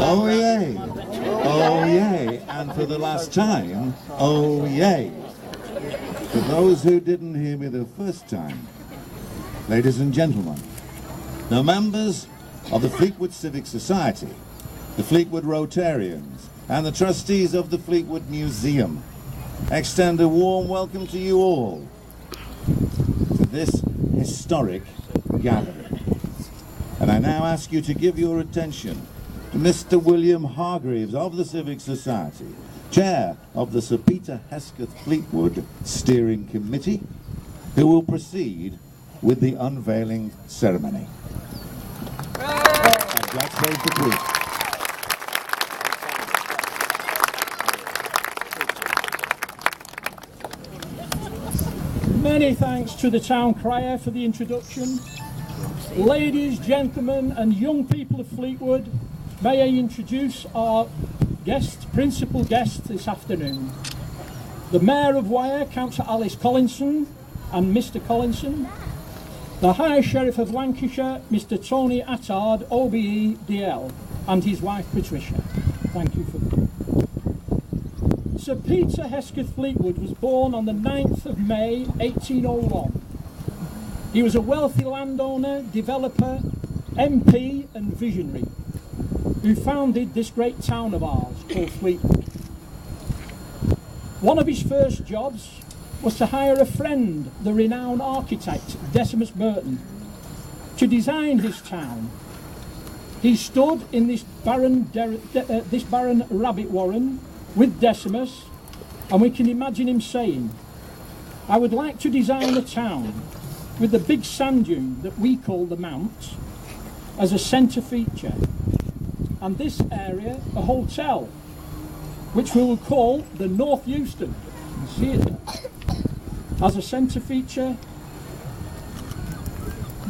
Oh yay! Oh yay! And for the last time, oh yay! For those who didn't hear me the first time, ladies and gentlemen, the members of the Fleetwood Civic Society, the Fleetwood Rotarians, and the trustees of the Fleetwood Museum extend a warm welcome to you all to this historic gathering. And I now ask you to give your attention to Mr. William Hargreaves of the Civic Society, Chair of the Sir Peter Hesketh Fleetwood Steering Committee, who will proceed with the unveiling ceremony. And God save the Queen. Many thanks to the town crier for the introduction. Ladies, gentlemen and young people of Fleetwood, may I introduce our principal guest this afternoon. The Mayor of Wyre, Councillor Alice Collinson and Mr. Collinson. The High Sheriff of Lancashire, Mr. Tony Attard, OBE DL, and his wife Patricia. Thank you for that. Sir Peter Hesketh Fleetwood was born on the 9th of May 1801. He was a wealthy landowner, developer, MP and visionary who founded this great town of ours called Fleetwood. One of his first jobs was to hire a friend, the renowned architect Decimus Burton, to design his town. He stood in this barren rabbit warren with Decimus, and we can imagine him saying, "I would like to design a town with the big sand dune that we call the Mount as a centre feature, and this area a hotel, which we will call the North Euston Theatre, as a centre feature,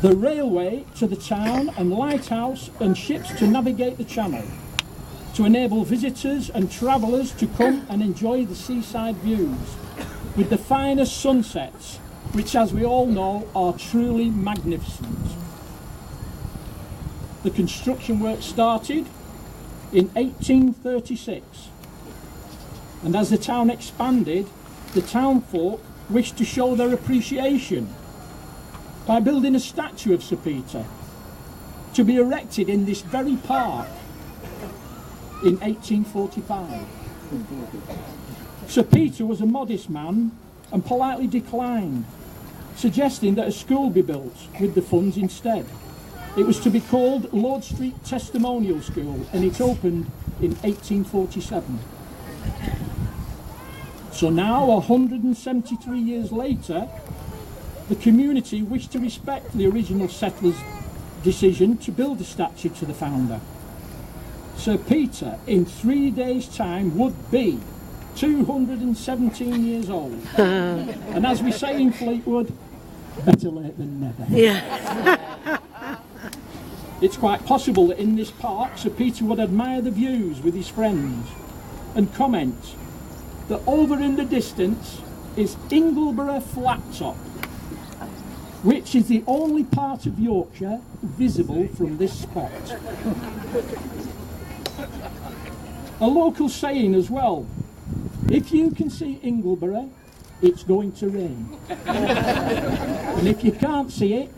the railway to the town and lighthouse and ships to navigate the channel, to enable visitors and travellers to come and enjoy the seaside views with the finest sunsets, which, as we all know, are truly magnificent." The construction work started in 1836, and as the town expanded, the townfolk wished to show their appreciation by building a statue of Sir Peter to be erected in this very park in 1845. Sir Peter was a modest man and politely declined, suggesting that a school be built with the funds instead. It was to be called Lord Street Testimonial School, and it opened in 1847. So now, 173 years later, the community wished to respect the original settlers' decision to build a statue to the founder. Sir Peter, in 3 days' time, would be 217 years old. And as we say in Fleetwood, better late than never. Yeah. It's quite possible that in this park, Sir Peter would admire the views with his friends and comment that over in the distance is Ingleborough Flattop, which is the only part of Yorkshire visible from this spot. A local saying as well, if you can see Ingleborough, it's going to rain. And if you can't see it,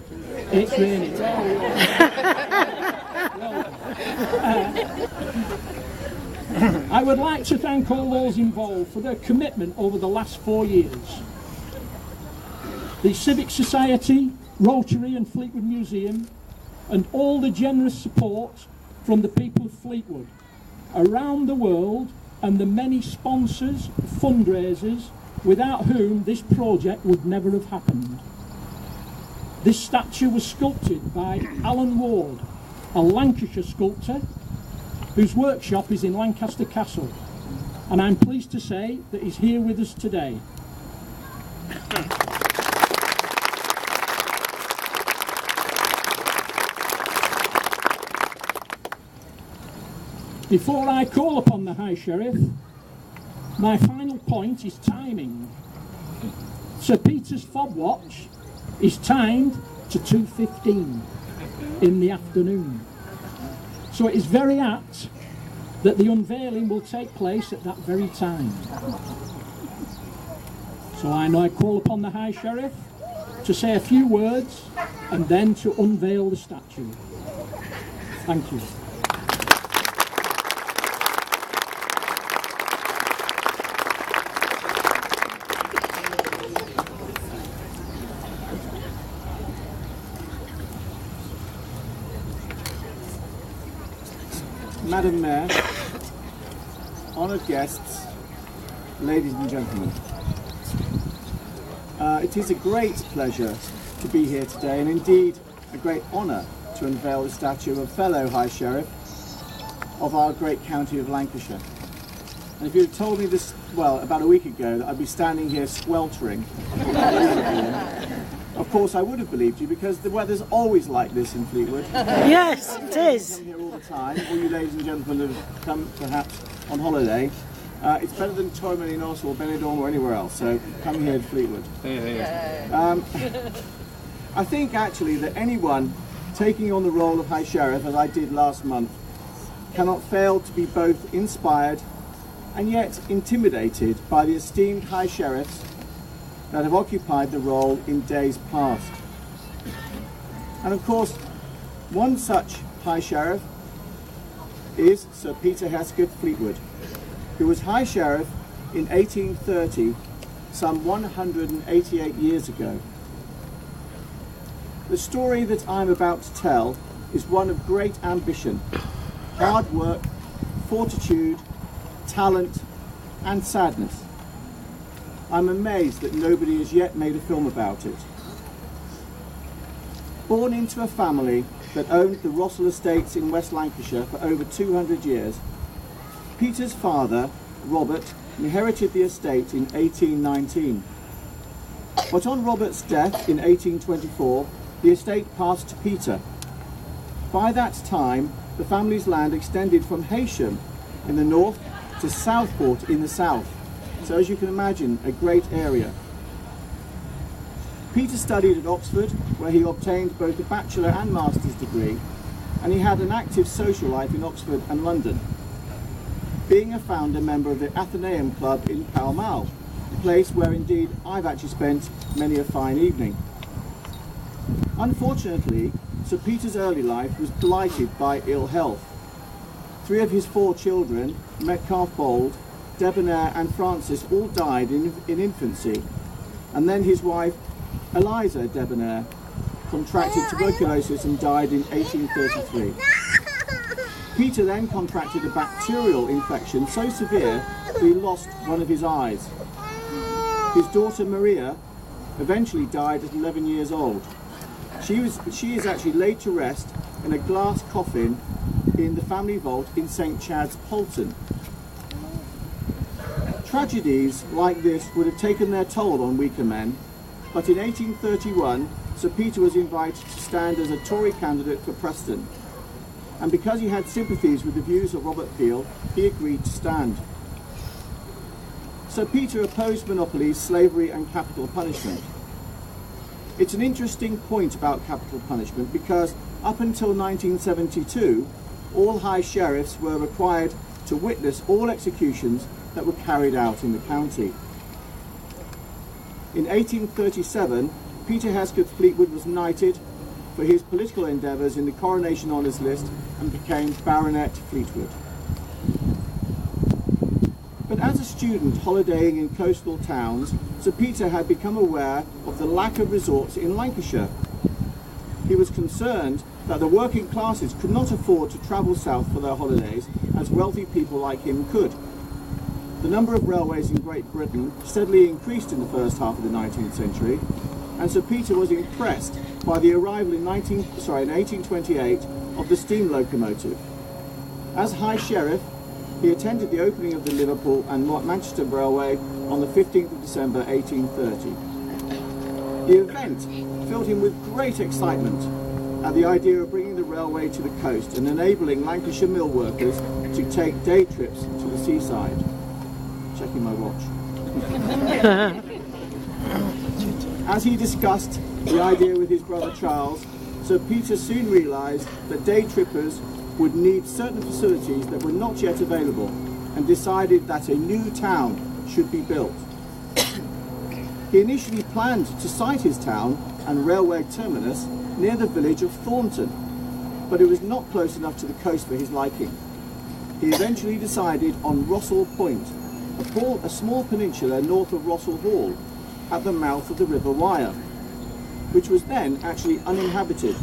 it's raining. I would like to thank all those involved for their commitment over the last 4 years. The Civic Society, Rotary and Fleetwood Museum, and all the generous support from the people of Fleetwood around the world, and the many sponsors, fundraisers, without whom this project would never have happened. This statue was sculpted by Alan Ward, a Lancashire sculptor whose workshop is in Lancaster Castle, and I'm pleased to say that he's here with us today. Before I call upon the High Sheriff, my final point is timing. Sir Peter's fob watch is timed to 2:15 in the afternoon. So it is very apt that the unveiling will take place at that very time. So I now call upon the High Sheriff to say a few words and then to unveil the statue. Thank you. Madam Mayor, honoured guests, ladies and gentlemen. It is a great pleasure to be here today, and indeed a great honour to unveil the statue of a fellow High Sheriff of our great county of Lancashire. And if you had told me this, well, about a week ago, that I'd be standing here sweltering, of course I would have believed you, because the weather's always like this in Fleetwood. Yes, it is. Come here all the time. All you ladies and gentlemen have come perhaps on holiday. It's better than Torremolinos or Benidorm or anywhere else, so come here to Fleetwood. I think actually that anyone taking on the role of High Sheriff, as I did last month, cannot fail to be both inspired and yet intimidated by the esteemed High Sheriffs that have occupied the role in days past. And of course, one such High Sheriff is Sir Peter Hesketh Fleetwood, who was High Sheriff in 1830, some 188 years ago. The story that I'm about to tell is one of great ambition, hard work, fortitude, talent, and sadness. I'm amazed that nobody has yet made a film about it. Born into a family that owned the Rossall Estates in West Lancashire for over 200 years, Peter's father, Robert, inherited the estate in 1819. But on Robert's death in 1824, the estate passed to Peter. By that time, the family's land extended from Heysham in the north to Southport in the south. So as you can imagine, a great area. Peter studied at Oxford, where he obtained both a bachelor and master's degree, and he had an active social life in Oxford and London, being a founder member of the Athenaeum Club in Pall Mall, a place where indeed I've actually spent many a fine evening. Unfortunately, Sir Peter's early life was blighted by ill health. 3 of his 4 children, Metcalfe Bold, Debonair and Francis, all died in infancy, and then his wife Eliza Debonair contracted tuberculosis and died in 1833. Peter then contracted a bacterial infection so severe that he lost one of his eyes. His daughter Maria eventually died at 11 years old. She is actually laid to rest in a glass coffin in the family vault in St Chad's, Polton. Tragedies like this would have taken their toll on weaker men, but in 1831 Sir Peter was invited to stand as a Tory candidate for Preston, and because he had sympathies with the views of Robert Peel, he agreed to stand. Sir Peter opposed monopolies, slavery and capital punishment. It's an interesting point about capital punishment because up until 1972, all High Sheriffs were required to witness all executions that were carried out in the county. In 1837, Peter Hesketh Fleetwood was knighted for his political endeavours in the Coronation Honours List and became Baronet Fleetwood. But as a student holidaying in coastal towns, Sir Peter had become aware of the lack of resorts in Lancashire. He was concerned that the working classes could not afford to travel south for their holidays as wealthy people like him could. The number of railways in Great Britain steadily increased in the first half of the 19th century, and Sir Peter was impressed by the arrival in 1828 of the steam locomotive. As High Sheriff, he attended the opening of the Liverpool and Manchester Railway on the 15th of December 1830. The event filled him with great excitement at the idea of bringing the railway to the coast and enabling Lancashire mill workers to take day trips to the seaside. Checking my watch. As he discussed the idea with his brother Charles, Sir Peter soon realised that day trippers would need certain facilities that were not yet available and decided that a new town should be built. He initially planned to site his town and railway terminus near the village of Thornton, but it was not close enough to the coast for his liking. He eventually decided on Rossall Point, a small peninsula north of Rossall Hall, at the mouth of the River Wyre, which was then actually uninhabited.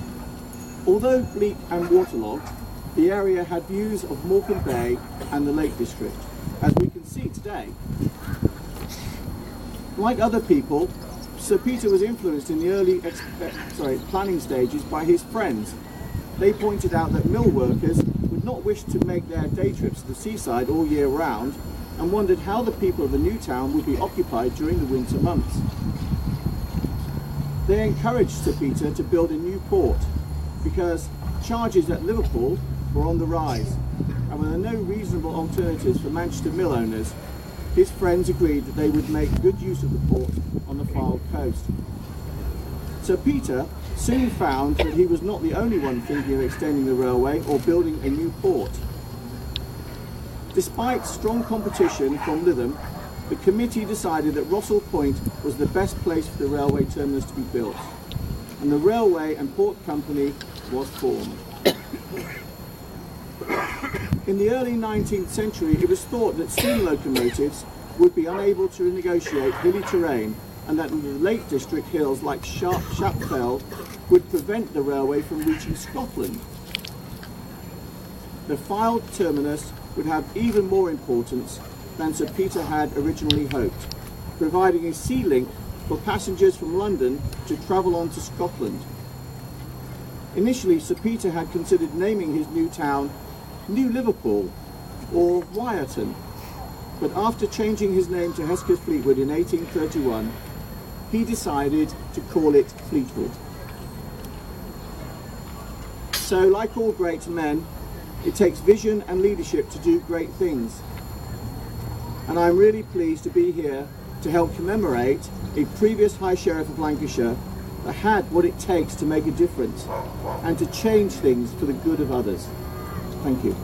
Although bleak and waterlogged, the area had views of Morecambe Bay and the Lake District, as we can see today. Like other people, Sir Peter was influenced in the early planning stages by his friends. They pointed out that mill workers would not wish to make their day trips to the seaside all year round and wondered how the people of the new town would be occupied during the winter months. They encouraged Sir Peter to build a new port because charges at Liverpool were on the rise, and with no reasonable alternatives for Manchester mill owners, his friends agreed that they would make good use of the port on the Fylde coast. Sir Peter soon found that he was not the only one thinking of extending the railway or building a new port. Despite strong competition from Lytham, the committee decided that Rossall Point was the best place for the railway terminus to be built, and the Railway and Port Company was formed. In the early 19th century, it was thought that steam locomotives would be unable to negotiate hilly terrain, and that the Lake District hills like Shapfell would prevent the railway from reaching Scotland. The Fylde terminus would have even more importance than Sir Peter had originally hoped, providing a sea link for passengers from London to travel on to Scotland. Initially, Sir Peter had considered naming his new town New Liverpool or Wyerton, but after changing his name to Hesketh Fleetwood in 1831, he decided to call it Fleetwood. So, like all great men, it takes vision and leadership to do great things. And I'm really pleased to be here to help commemorate a previous High Sheriff of Lancashire that had what it takes to make a difference and to change things for the good of others. Thank you.